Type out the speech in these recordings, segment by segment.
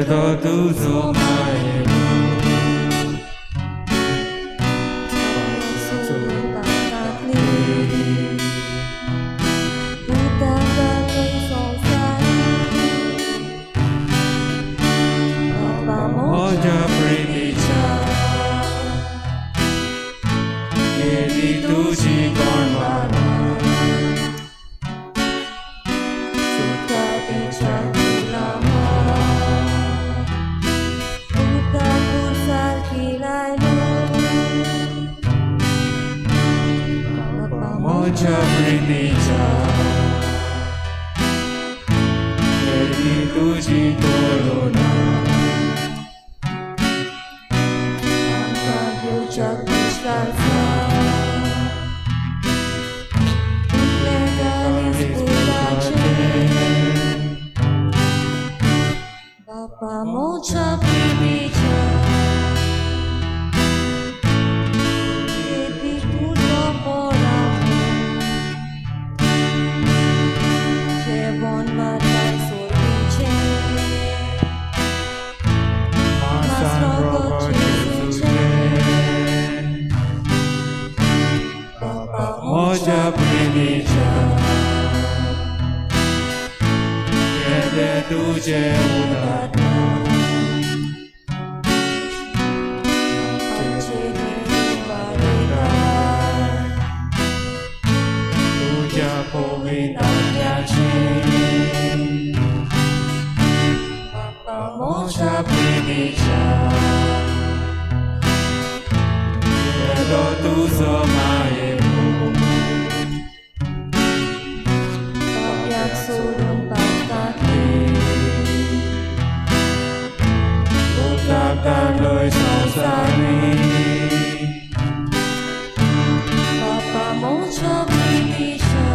Kedo tuzo maebo Moja priticha Kedi tuji konvana Suta ticha ulama Buddha kusal kilailu Moja priticha Kedi tuji korona Jagdishkalsa Legalis Budache Bapa Mocha Privicha Edi Tudo Poramo Jevon Vatai Solviche Masrogo Moja priticha Kede tuje udana Tuja povitanya Papa Moja priticha Kedo tuzo maebo Surung pataki Utakan loi sausani Papa Mocha pritisha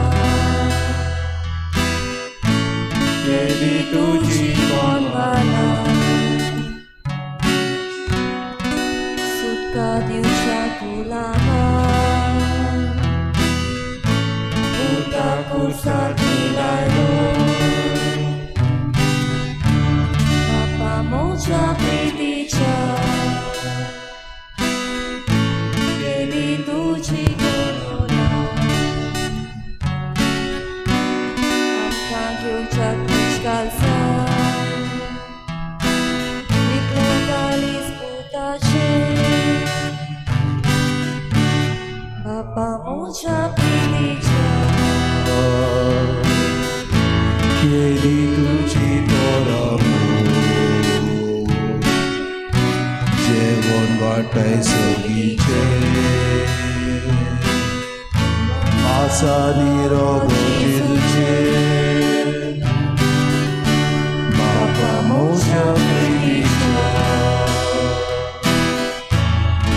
Kedi tuji konvana Sutka diucha kulama Utaku satilailu Papa Mocha priticha Kedi tuji korona Amkagyo Jagdishkalsa Legalis Budache Papa Mocha priticha Kedi tuji koramo Jevon vatai solviche Masa nirogo jiduche Bapa Mocha priticha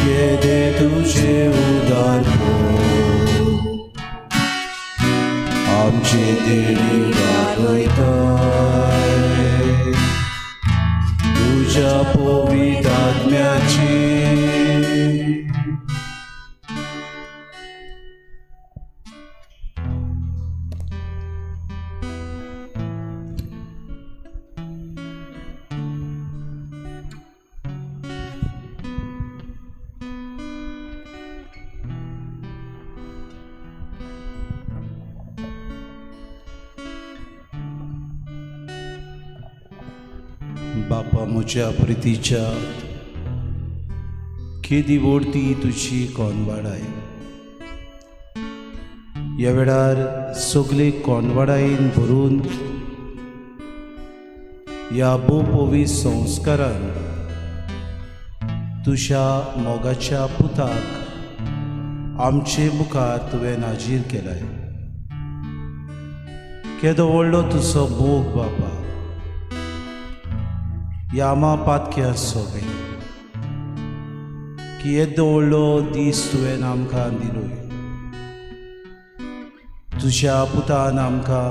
Kede tuje udarpo Amche deli radoitai Tuja povidatmyachi बापा मोच्या प्रितीच्या केदी ओढती तुझी कोणवाडाय ह्या वेळार सगळे कोणवाडायेन भरून ह्या बोपोवी संस्कारान तुझ्या मोगाच्या पुताक आमचे मुखार तुवें नाजीर केलाय केदो व्हडलो तुजो मोग बापा यामा पातक्या सोबे की येदो व्हडलो दीस तुवें आमकां दिलोय तुज्या पुतान आमकां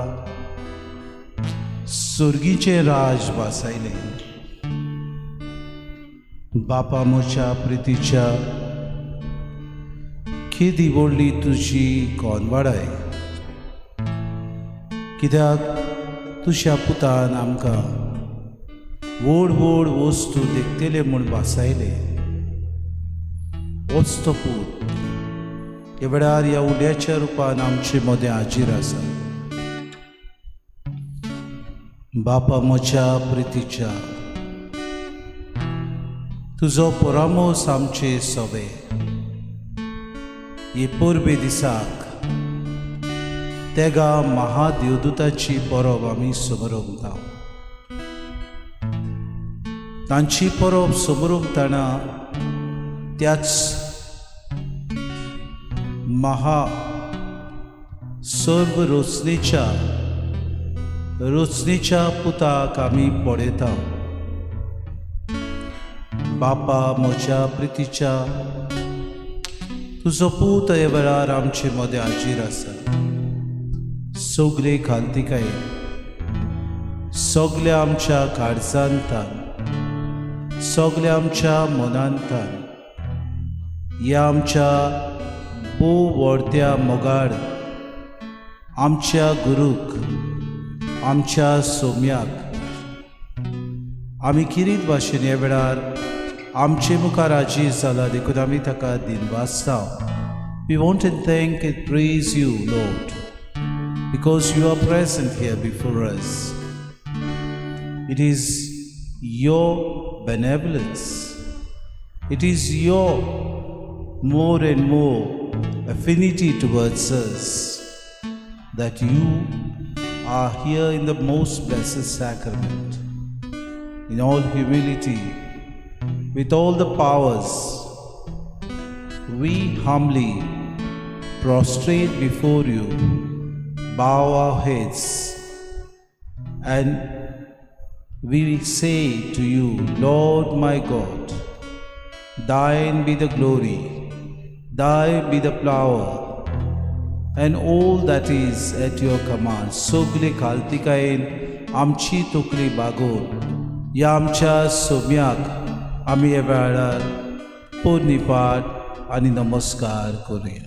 सुर्गीचें राज वासायलें बापा मोच्या प्रितीच्या केदी व्हडली तुजी कोणवाडाय कित्याक तुज्या पुतान आमकां व्हड व्हड वस्तू देखतेले म्हूण भासायले. होच तो पूत ह्या वेळार ह्या उड्याच्या रुपान आमचे मदें हाजीर आसा. बापा म्हज्या प्रितीच्या, तुजो परामोस आमचे सोबे हे पोरबे दिसाक तेगा महादेवदूताची परब आमी समरोंक तांची परब समरोंकतना त्याच सर्व रोचणेच्या पुताक आमी पळयता. बापा म्हज्या प्रितीच्या, तुजो पूत ह्या वेळार आमचे मदें हाजीर आसा. सगळे घालतिकाय, सगळ्या आमच्या काळजांतान, सगळ्या आमच्या मनांतान ह्या आमच्या व्हडत्या मोगाड आमच्या गुरूक, आमच्या सोम्याक आमी किरीत भाशेन ह्या वेळार आमचे मुखार हाजीर जाला देखून आमी ताका दिनवासता. We want to thank and praise you, Lord, because you are present here before us. It is your benevolence. It is your more and more affinity towards us that you are here in the most blessed sacrament. In all humility, with all the powers, we humbly prostrate before you, bow our heads, and we say to you, Lord my God, thine be the glory, thine be the power, and all that is at your command. सगळे घालतिकायेन आमची तकली बागोवन ह्या आमच्या सोम्याक आमी ह्या वेळार पोरनिपाट आनी नमस्कार करूया.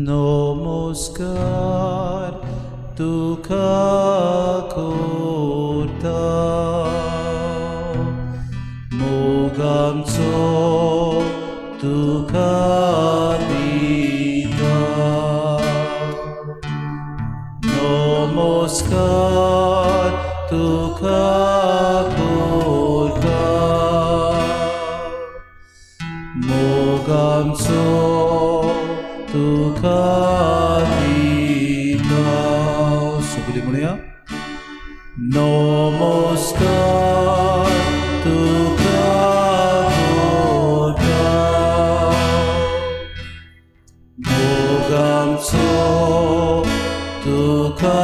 नमस्कार तुका करता, मोग आमचो तुका दिता. नमस्कार तुका करता, मोग आमचो तुका दिता. सगळीं म्हणया, नमस्कार तुका करता, मोग आमचो तुका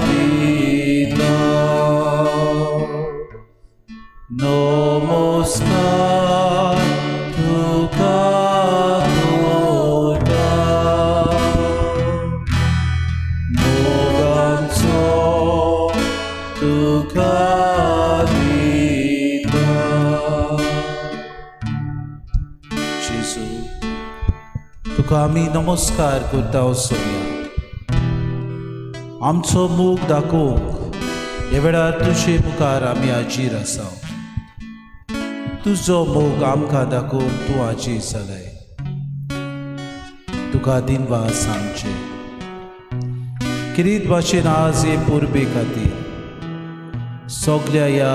दिता. नमस्कार तुका तुका आमी नमस्कार करता. सोया आमचो मोग दाखोवंक ह्या वेळार तुजे मुखार आमी हाजीर आसा. तुजो मोग आमकां दाखोवंक तूं हाजीर जालाय. तुका दिनवास आमचे किरीत भाशेन आज हे पोरबे खातीर, सगळ्या ह्या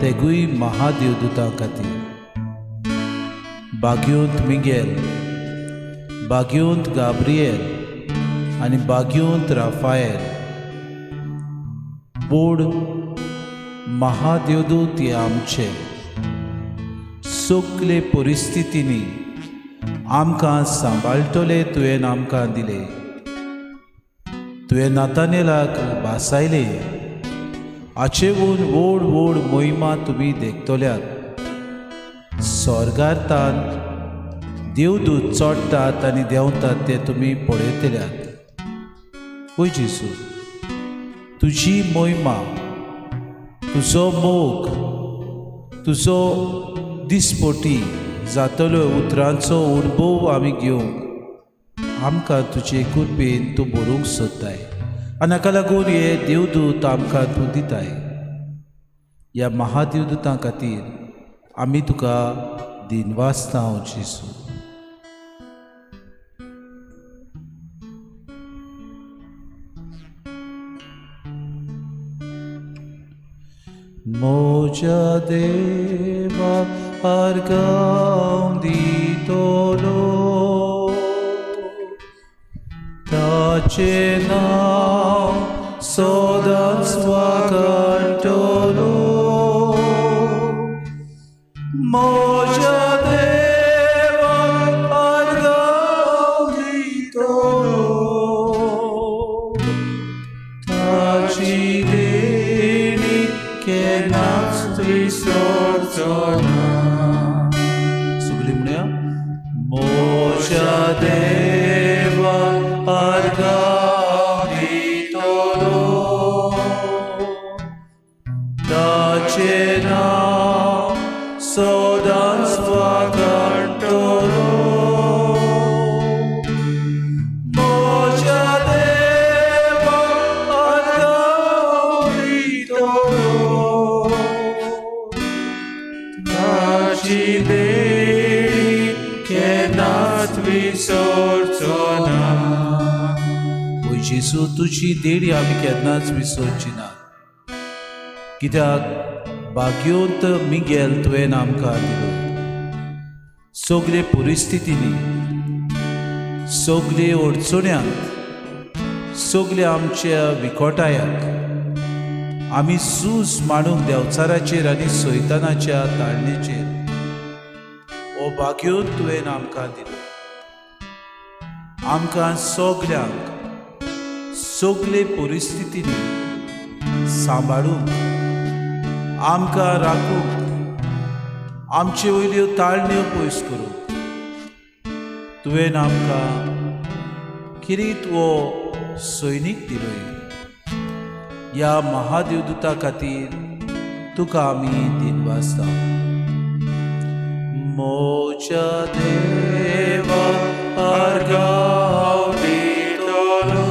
तेगूय महादेवदूता खातीर, बाग्योंत मिगेल, बाग्योंत गाब्रिएल आनी बाग्योंत राफाएल, बोड महादेवदूत हे आमचे सगळे परिस्थितींनी आमकां सांबाळटले. तुवें आमकां दिले, तुवें नातानेलाक भासायले. हाचेवून व्हड व्हड मोहिमा तुमी देखतल्यात. स्वर्गांतान देवदूत चडटात आनी देंवतात ते तुमी पळयतल्यात. ओय जेजू, तुजी मोहिमा, तुजो मोग, तुजो दिसपोटी जातलो उतरांचो अणभव आमी घेवंक आमकां तुजे कृपेन तूं बरोवंक सोदताय आनी हाका लागून हे देवदूत आमकां तूं दिताय. ह्या महादेवदूतां खातीर आमी तुका दिनवासता जेजू. Moja deva argam ditolo tace nam sodan swagantolo. Moja deva argam ditolo tace सगळी म्हणया मोजा देवा अर्घां दितलो ताचे नांव सदांच वागडटलो. मोजा देवा अर्घां दितलो ताची देणी केन्नाच विसरचोना. ओ जेजू, तुजी देणी आमी केन्नाच विसरची ना, कित्याक भाग्योंत मिगेल तुवें आमकां दिलो. सगळे परिस्थितींनी, सगळे अडचण्यांत, सगळ्या आमच्या विखोटायाक आमी झूज मांडूंक देंवचाराचेर आनी सैतानाच्या ताळणेचेर हो भाग्योन तुवें आमकां दिलो. आमकां सगळ्यांक सगळे परिस्थितींनी सांबाळूंक, आमकां राखूंक, आमच्यो वयल्यो ताळण्यो पयस करूंक तुवें आमकां किरीत वो सैनीक दिलोय. ह्या महादेवदूता खातीर तुका आमी दिनवासता. मोजा देवा अर्घां दितलो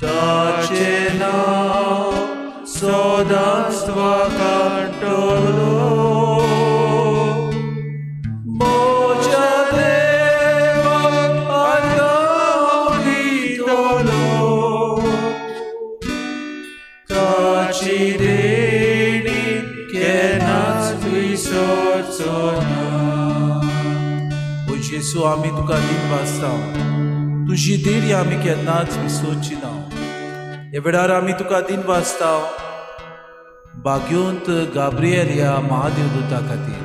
ताचे नांव सदांच वागडटलो. मोजा देवा अर्घां दितलो ताची देणी केन्नाच विसरचोना. ओ जेजू, आमी तुका दिनवासता. तुजी देणी आमी केन्नाच विसरची ना. हे वेळार आमी तुका दिनवासता भाग्योंत गाब्रिएल ह्या महादेवदूता खातीर.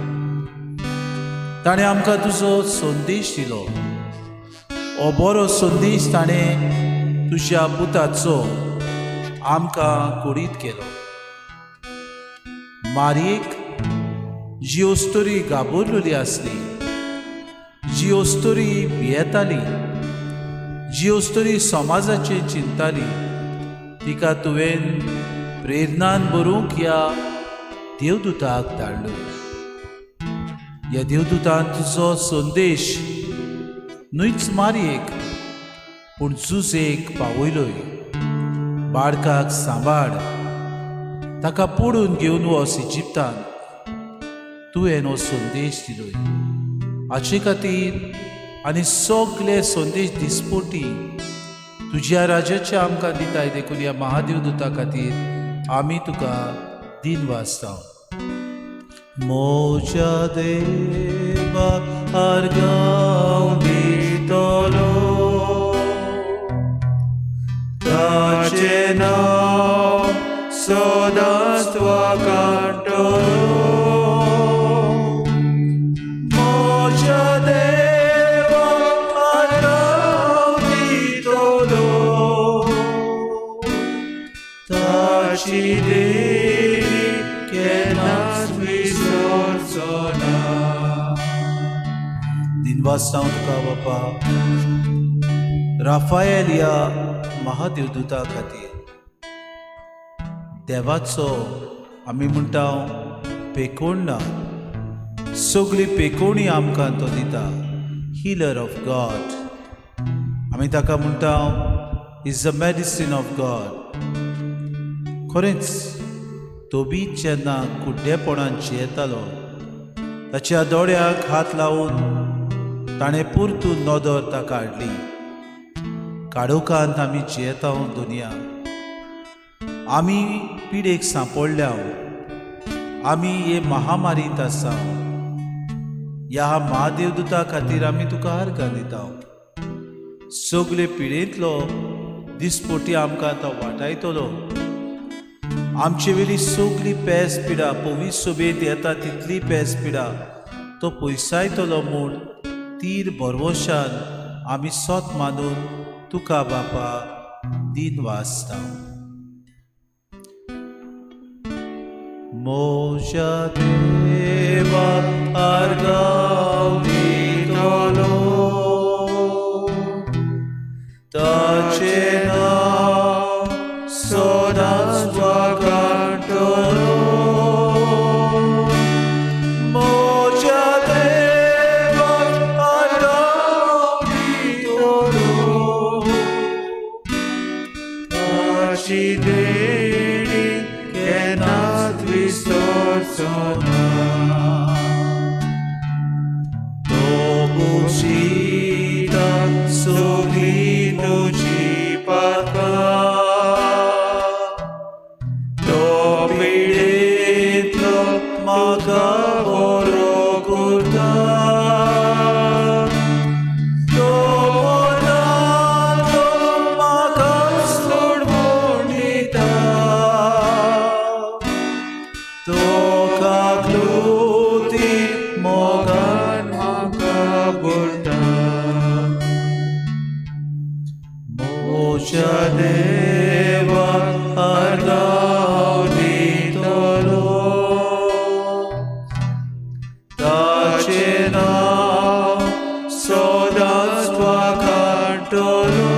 ताणें आमकां तुजो संदेश दिलो. हो बरो संदेश ताणें तुज्या पुताचो आमकां कुडीत केलो. मारयेक जी अस्तोरी गाबरलेली आसली, जी अस्तोरी भियेताली, जी अस्तोरी समाजाचें चिंताली, तिका तुवें प्रेरणान बरोवंक ह्या देवदूताक धाडलो. ह्या देवदूतान तुजो संदेश न्हूच मारयेक पूण झुजेक पावयलोय. बाळकाक सांबाळ, ताका पडून घेवन वच इजिप्तान. तुवें हो संदेश दिलोय. हाचे खातीर आनी सगळे संदेश दिसपोटी तुज्या राजाचे आमकां दिताय देखून ह्या महादेवदूता खातीर आमी तुका दिनवासता. मोजा देवा अर्घां दितलो ताचे नांव सदांच वागडटलो. मोजा देवा अर्घां दितलो ताची देणी केन्नाच विसरचोना. दिनवासता तुका बापा. राफाएल ह्या महादेवदूता खातीर देवाचो आमी म्हणटा पेकोण ना, सगळी पेकोवणी आमकां तो दिता. हिलर ऑफ गॉड, आमी ताका म्हणटा is the medicine of God. खरेंच तो बी जेन्ना कुड्डेपणान जियेतालो, ताच्या दोळ्याक हात लावून ताणें परतून नदर ताका हाडली. काळोखांत आमी जियेता दुनिया, आमी पिडेक सांपडल्या, आमी हे महामारींत आसा. ह्या महादेवदूता खातीर आमी तुका आर्गां दिता. सगळे पिडेंतलो दिसपोटी आमकां तो वाटायतलो. आमचे वेली सगळी पेस पिडा, पोवीस सोबेत येता तितली पेस पिडा तो पयसायतलो म्हूण तीर भरवशान आमी सोत मानून तुका बापा दिन वाचता. मोज्या देवा आर्गां दितलो, ताचें नांव सदांच वगडटलो. मोज्या देवाक आर्गां दितलो, ताची देणी केन्नाच विसरचोना. तो बुजिता सगळीं तुजी पातकां, तो पिडेंतलो म्हाका बरो करता. तो मोनाचो म्हाका सोडवून दिता. तो कागलोती मोगान म्हाका भरता. मोज्या देवाक आर्गां दितलो, ताचें नांव सदांच वगडटलो.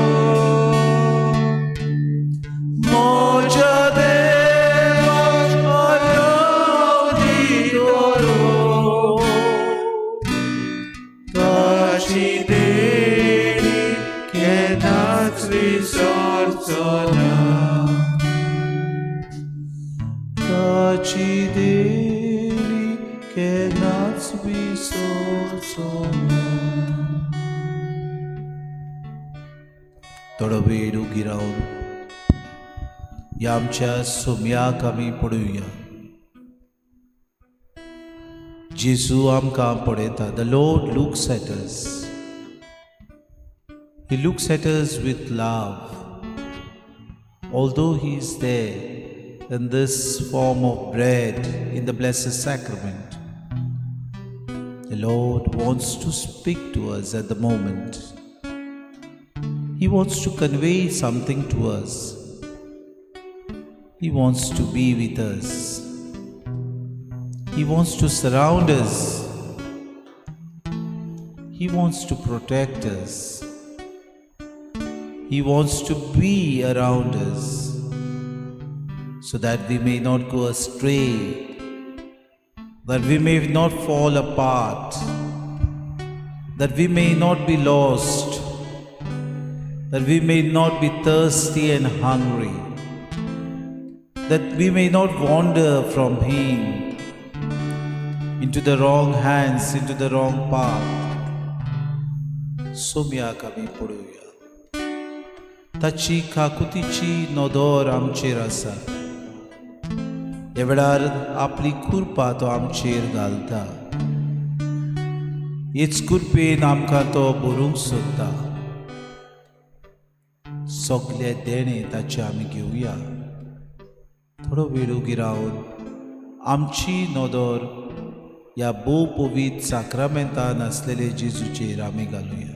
मोज्या देवाक आर्गां दितलो, ताची देणी केन्नाच विसरचोना. ताची देणी केन्नाच विसरचोना. थोडो वेळ उगी रावन ह्या आमच्या सोम्याक आमी पळोवया. जेजू आमकां पळयता. The Lord looks at us. He looks at us with love. Although He is there in this form of bread in the Blessed Sacrament, the Lord wants to speak to us at the moment. He wants to convey something to us. He wants to be with us. He wants to surround us. He wants to protect us. He wants to be around us so that we may not go astray, that we may not fall apart, that we may not be lost, that we may not be thirsty and hungry, that we may not wander from Him into the wrong hands, into the wrong path. सोम्याक आमी पळोवया. ताची काकुतीची नदर आमचेर आसा. ह्या वेळार आपली कृपा तो आमचेर घालता. हेच कृपेन आमकां तो भरूंक सोदता. सगळे देणे ताचे आमी घेवया. थोडो वेळ उगी रावन आमची नदर ह्या भोव पवित्र साक्रामेंतान आसलेले जेजूचेर आमी घालुया.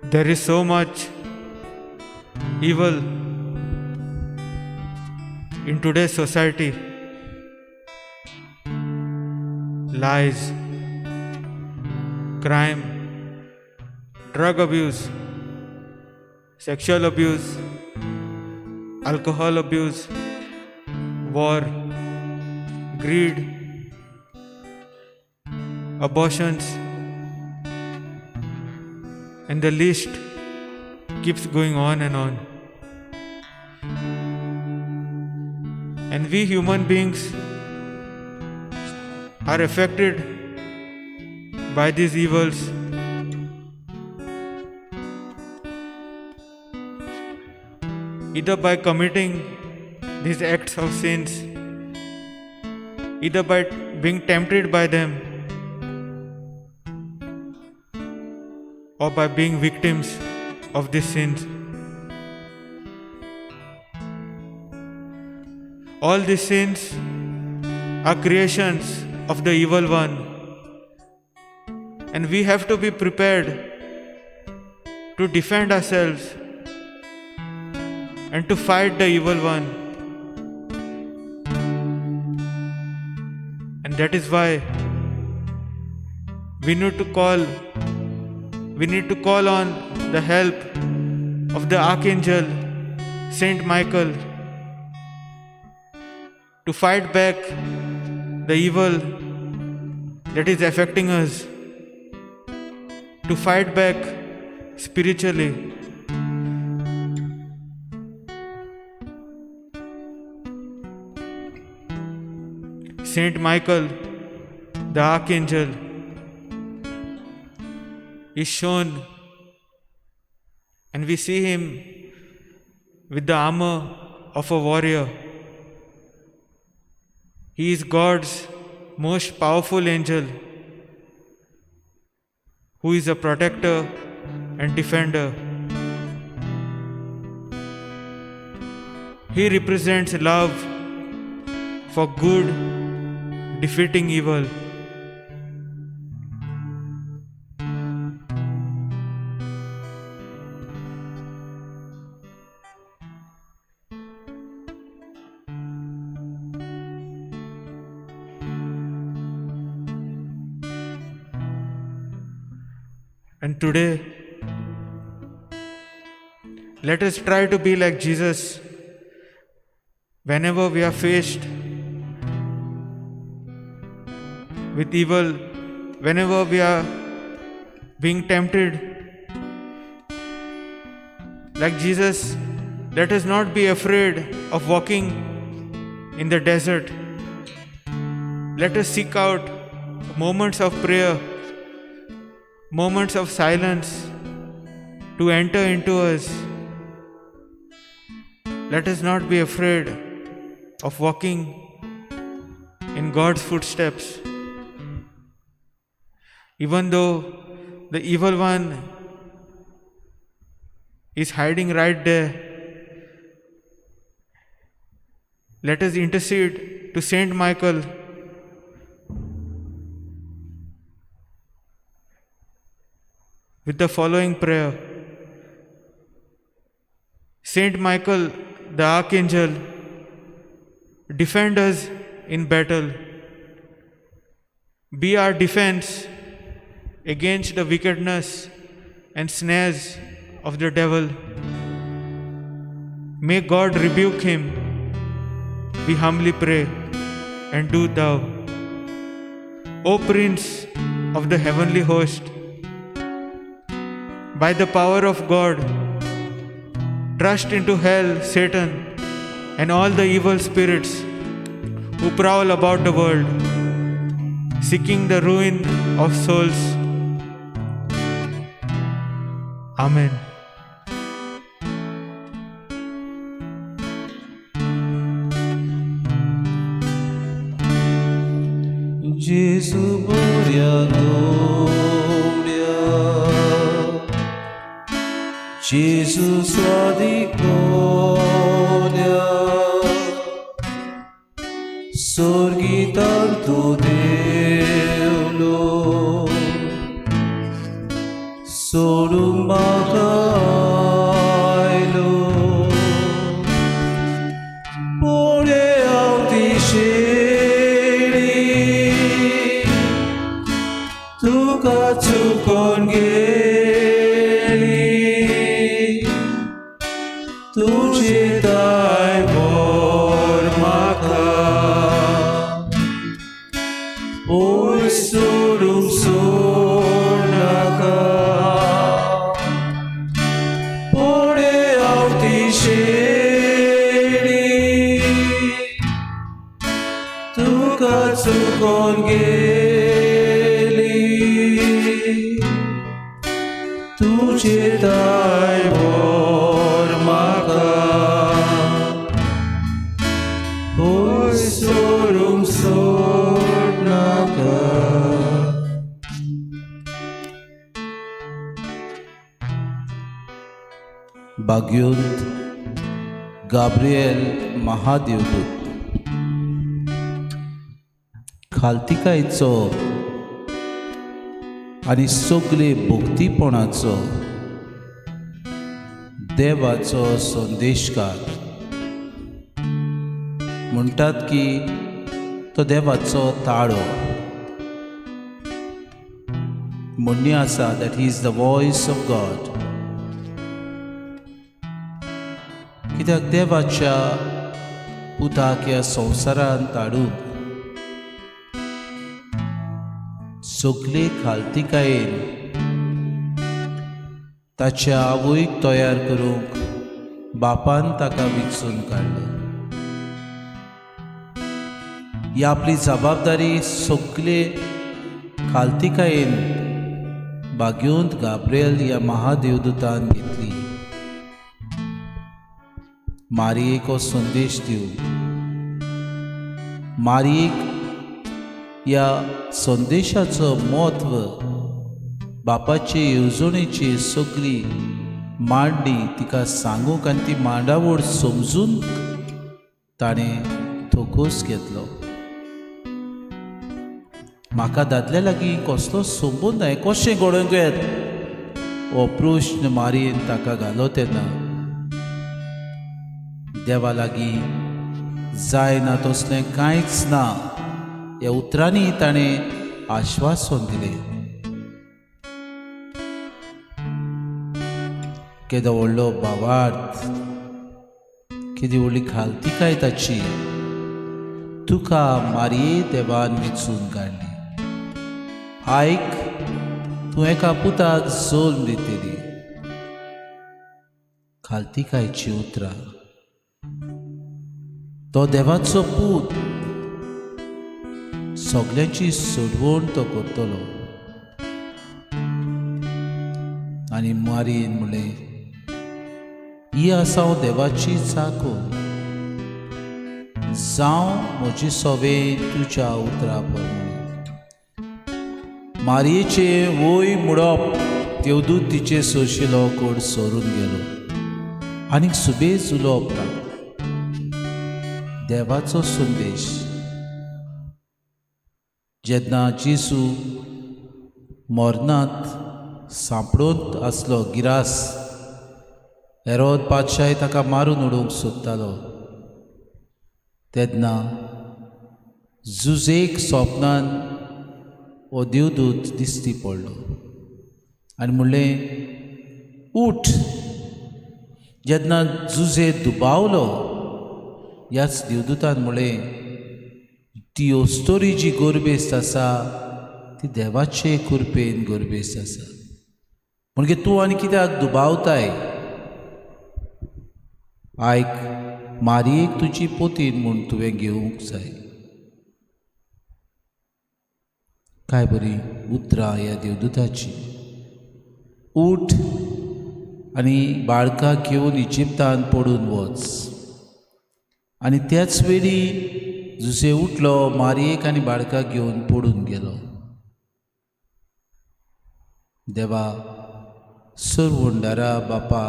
There is so much evil in today's society. Lies, crime, drug abuse, sexual abuse, alcohol abuse, war, greed, abortions, and the list keeps going on and on. And we human beings are affected by these evils. Either by committing these acts of sins, either by being tempted by them, or by being victims of these sins. All these sins are creations of the evil one, and we have to be prepared to defend ourselves and to fight the evil one. And that is why we need to call on the help of the Archangel Saint Michael to fight back the evil that is affecting us, to fight back spiritually. Saint Michael, the Archangel, is shown, and we see him with the armor of a warrior. He is God's most powerful angel, who is a protector and defender. He represents love for good, defeating evil. And today, let us try to be like Jesus whenever we are faced with evil, whenever we are being tempted. Like Jesus, let us not be afraid of walking in the desert. Let us seek out moments of prayer, moments of silence to enter into us. Let us not be afraid of walking in God's footsteps. Even though the evil one is hiding right there, let us intercede to Saint Michael with the following prayer. Saint Michael, the Archangel, defend us in battle. Be our defense against the wickedness and snares of the devil. May God rebuke him, we humbly pray, and do thou. O Prince of the heavenly host, by the power of God, thrust into hell Satan and all the evil spirits who prowl about the world, seeking the ruin of souls. Amen. Jesus, gloria, gloria. Jesus, suadi gloria. Sorgi tanto Deo, सोडूंक म्हाका आयलो पुढे हांव दिशेनी तुका चुकोन गेली तुझे दाय भोर म्हाका ओय सोडूंक सोडनाका पुढे हांव दिशेनी तुका चुकोन गेली तुझे दाय भोर म्हाका ओय सोडूंक सोडनाका. भाग्योंत गाब्रिएल महादेवदूत खालतिकायेचो आनी सगळे भक्तीपणाचो देवाचो संदेशकार म्हणटात की तो देवाचो ताळो म्हणणी आसा that he is the voice of God. कित्याक देवाच्या पुताक ह्या संवसारांत हाडूंक सगळे खालतिकायेन ताच्या आवयक तयार करूंक बापान ताका विचून काडलो. ही आपली जबाबदारी सगळे खालतिकायेन भाग्योंत गाब्रिएल ह्या महादेवदूतान घेतली. मारयेक हो संदेश दिवंक मारयेक ह्या संदेशाचो म्हत्व बापाचे येवजणेची सगळी मांडणी तिका सांगूंक आनी ती मांडावळ समजून ताणें थोकोस घेतलो. म्हाका दादल्या लागीं कसलो संबंद हांवें कशें घडोवंक येत हो प्रश्न मारयेन ताका घालो तेन्ना देवा लागीं जायना तसलें कांयच ना ह्या उतरांनी ताणें आश्वासन दिलें. केदो व्हडलो भावार्थ, केदी व्हडली खालतिकाय ताची तुका मारये देवान विचून काडली. आयक तूं एका पुताक जल्म दितली. खालतिकायची उतरां. तो देवाचो पूत सगळ्यांची सोडवण तो करतलो. आनी मारयेन म्हणलें ही आसा हांव देवाची चाकूर जावं म्हजी सवें तुज्या उतरा प्रमाणे. मारयेचे वय मुडप देवदूत तिचे सोशिलो कोण सोडून गेलो आनी सुबेज उलोवप ना. देवाचो संदेश जेन्ना जेजू मरणांत सांपडोत आसलो गिरास हेरोद पातशाय ताका मारून उडोवंक सोदतालो तेन्ना जुजेक स्वप्नान हो देवदूत दिसती पडलो आनी म्हणलें उठ. जेन्ना जुजे दुबावलो ह्याच देवदूतान म्हणलें ती ओस्तोरी जी गोरबेस्त आसा ती देवाचे कृपेन गोरबेस्त आसा. म्हणजे तूं आनी कित्याक दुबावताय. आयक मारयेक तुजी पोतीन म्हूण तुवें घेवंक जाय. काय बरी उतरां ह्या देवदूताची. उठ आनी बाळकाक घेवन इजिप्तान पडून वच. आनी त्याच वेळी जुसे उठलो मारयेक आनी बाळकाक घेवन पडून गेलो. देवा सुरवंडारा बापा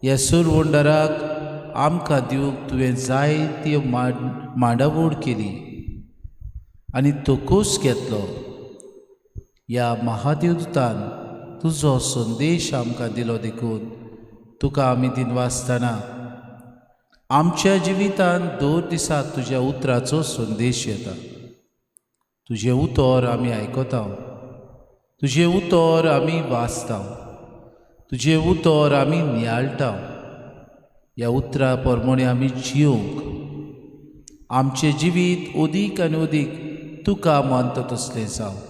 ह्या सुरवंडाराक आमकां दिवंक तुवें जायती मांडावळ केली आनी तोकोस घेतलो. ह्या महादेवदूतान तुजो संदेश आमकां दिलो देखून तुका आमी दिनवासतना आमच्या जिवितांत दर दिसा तुज्या उतराचो संदेश येता. तुजें उतर आमी आयकता, तुजें उतर आमी वाचता, तुजें उतर आमी नियाळटा. ह्या उतरा प्रमाणे आमी जियोंक आमचें जिवीत अदीक आनी अदीक तुका मानता तसलें जावं,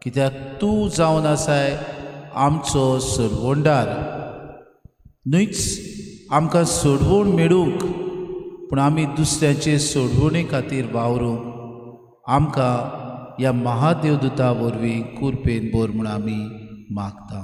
कित्याक तूं जावन आसाय आमचो सोडवणदार. न्हूच आमकां सोडवण मेळूंक, पूण आमी दुसऱ्याचे सोडवणे खातीर वावरूंक आमकां ह्या महादेवदूता वरवीं कुरपेन बोर म्हूण आमी मागता.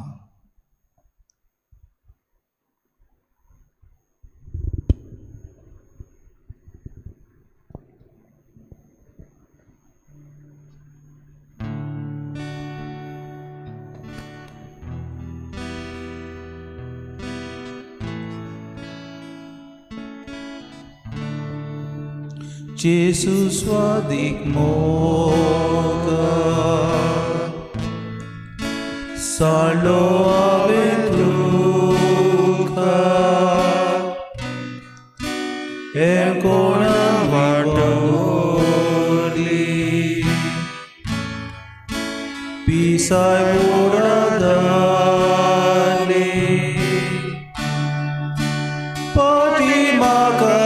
जेसू स्वादिक मोगा सालो आवे तुका हे कोणा वाटोली पिसाय मोडादाले पाटी माका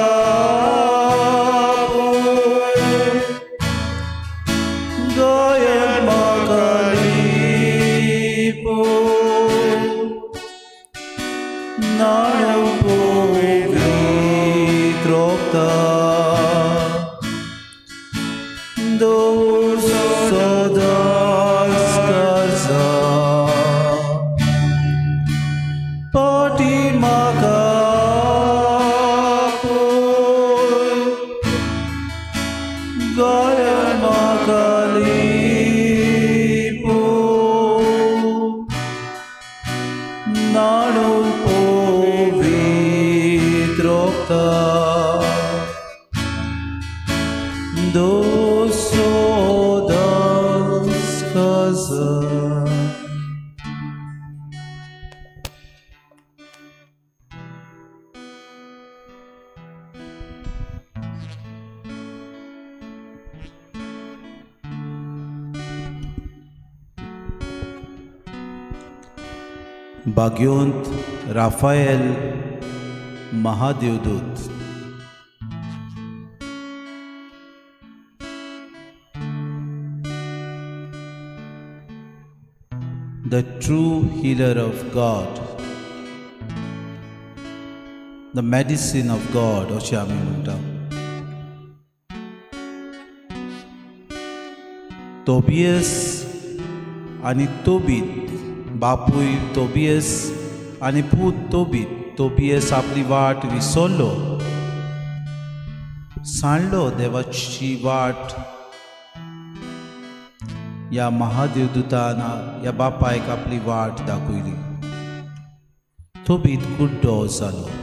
भाग्योंत Rafael महादेवदूत. The true healer of God, the medicine of God, अशें आमी म्हणटा. तोबियस आनी तोबीत, बापूय तोबियस आनी पूत तोबीत. तोबियस आपली वाट विसरलो, सांडलो देवाची वाट. ह्या महादेवदूतान ह्या बापायक आपली वाट दाखयली. तोबीत कुड्डो जालो.